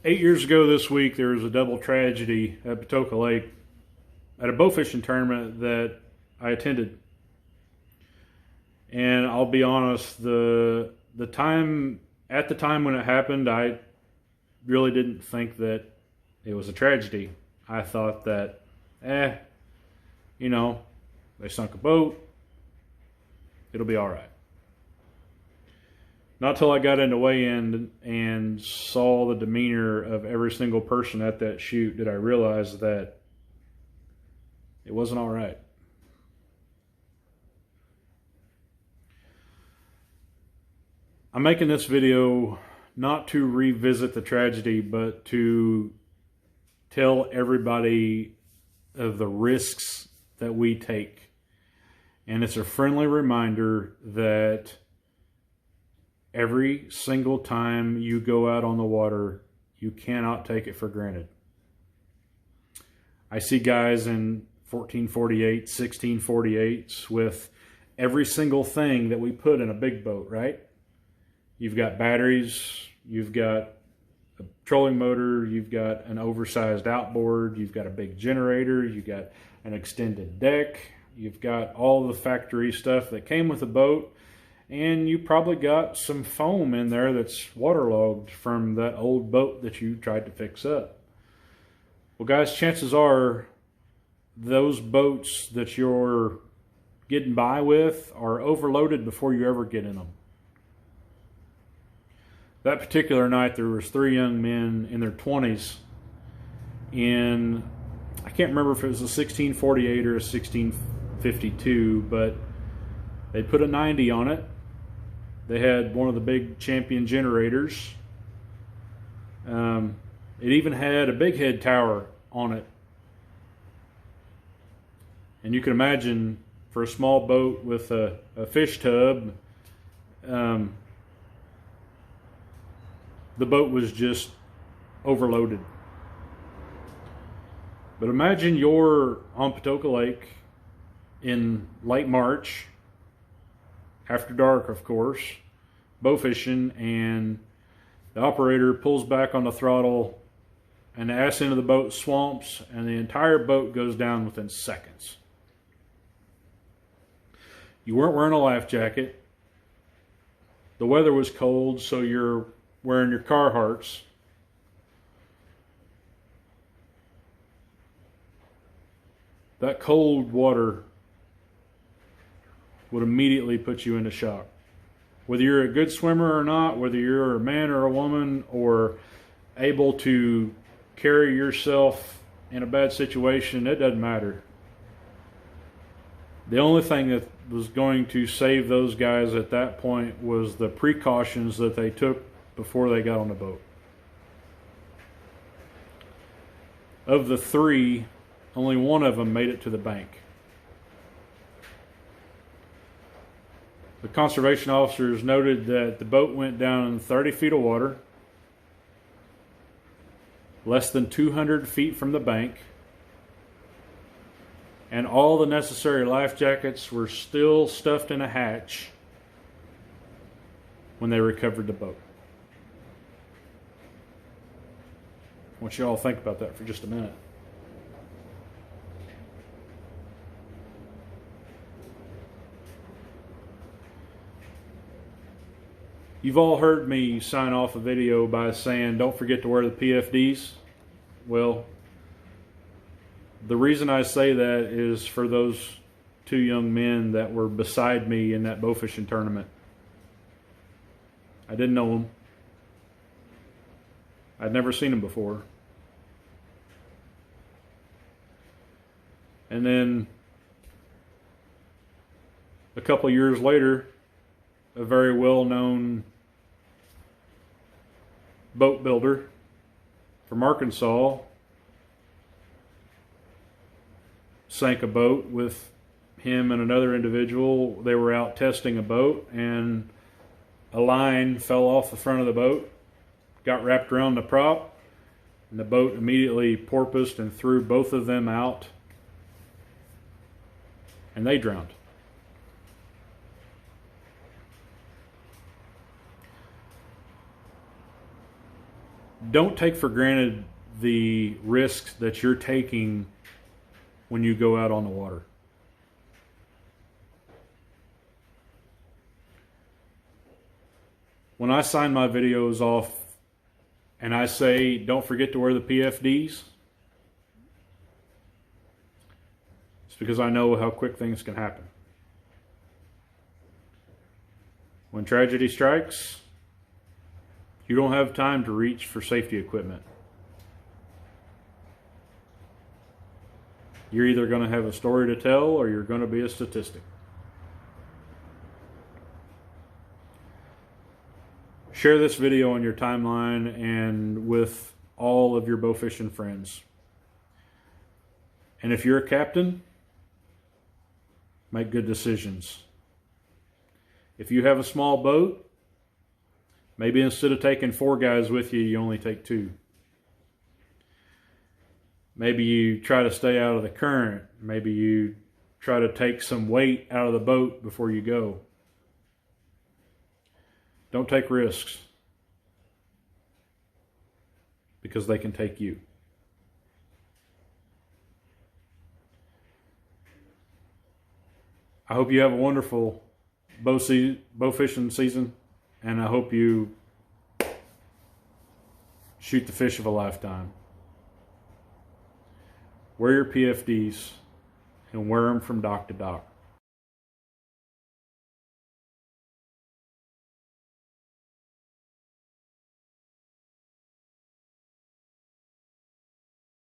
8 years ago this week, there was a double tragedy at Patoka Lake at a bowfishing tournament that I attended. And I'll be honest, the time when it happened, I really didn't think that it was a tragedy. I thought that, they sunk a boat, it'll be all right. Not till I got into weigh-in and saw the demeanor of every single person at that shoot did I realize that it wasn't all right. I'm making this video not to revisit the tragedy, but to tell everybody of the risks that we take. And it's a friendly reminder that every single time you go out on the water, you cannot take it for granted. I see guys in 1448, 1648s with every single thing that we put in a big boat, right? You've got batteries, you've got a trolling motor, you've got an oversized outboard, you've got a big generator, you've got an extended deck, you've got all the factory stuff that came with the boat, and you probably got some foam in there that's waterlogged from that old boat that you tried to fix up. Well, guys, chances are those boats that you're getting by with are overloaded before you ever get in them. That particular night, there was 3 young men in their 20s in, I can't remember if it was a 1648 or a 1652, but they put a 90 on it. They had one of the big Champion generators. It even had a big head tower on it. And you can imagine, for a small boat with a fish tub, the boat was just overloaded. But imagine you're on Patoka Lake in late March, after dark, of course, bow fishing, and the operator pulls back on the throttle and the ass end of the boat swamps and the entire boat goes down within seconds. You weren't wearing a life jacket. The weather was cold, so you're wearing your Carhartts. That cold water would immediately put you into shock. Whether you're a good swimmer or not, whether you're a man or a woman, or able to carry yourself in a bad situation, it doesn't matter. The only thing that was going to save those guys at that point was the precautions that they took before they got on the boat. Of the 3, only one of them made it to the bank. The conservation officers noted that the boat went down in 30 feet of water, less than 200 feet from the bank, and all the necessary life jackets were still stuffed in a hatch when they recovered the boat. I want you all to think about that for just a minute. You've all heard me sign off a video by saying, don't forget to wear the PFDs. Well, the reason I say that is for those 2 young men that were beside me in that bowfishing tournament. I didn't know them. I'd never seen them before. And then a couple years later, a very well-known boat builder from Arkansas sank a boat with him and another individual. They were out testing a boat and a line fell off the front of the boat, got wrapped around the prop, and the boat immediately porpoised and threw both of them out, and they drowned. don't take for granted the risks that you're taking when you go out on the water. When I sign my videos off and I say, don't forget to wear the PFDs, it's because I know how quick things can happen. When tragedy strikes, you don't have time to reach for safety equipment. You're either going to have a story to tell or you're going to be a statistic. Share this video on your timeline and with all of your bow fishing friends. And if you're a captain, make good decisions. If you have a small boat, maybe instead of taking 4 guys with you, you only take 2. Maybe you try to stay out of the current. Maybe you try to take some weight out of the boat before you go. Don't take risks, because they can take you. I hope you have a wonderful bow fishing season, and I hope you shoot the fish of a lifetime. Wear your PFDs and wear them from dock to dock.